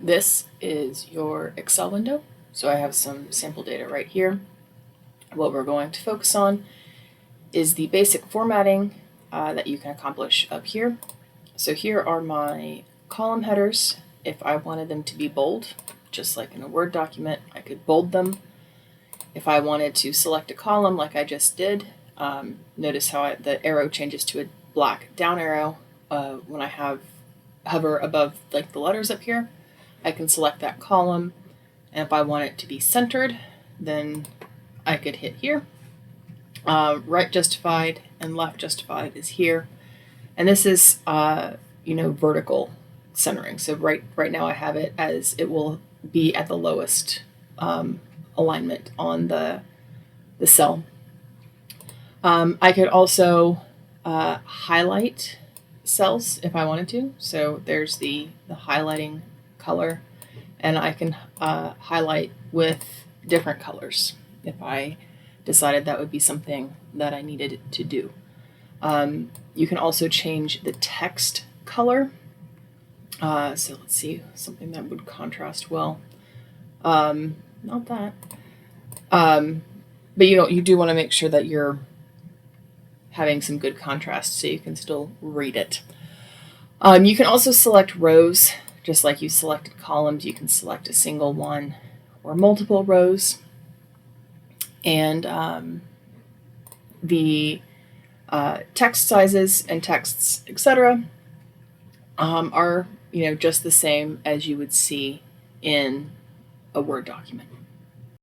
This is your Excel window. So I have some sample data right here. What we're going to focus on is the basic formatting that you can accomplish up here. So here are my column headers. If I wanted them to be bold, just like in a Word document, I could bold them. If I wanted to select a column like I just did, notice how the arrow changes to a black down arrow when I hover above like the letters up here. I can select that column, and if I want it to be centered, then I could hit here. Right justified and left justified is here, and this is vertical centering. So right now I have it as it will be at the lowest alignment on the cell. I could also highlight cells if I wanted to. So there's the highlighting color, and I can highlight with different colors if I decided that would be something that I needed to do. You can also change the text color. So let's see, something that would contrast well. Not that. But you do want to make sure that you're having some good contrast so you can still read it. You can also select rows, just like you selected columns. You can select a single one or multiple rows. And the text sizes and texts, etc., are just the same as you would see in a Word document.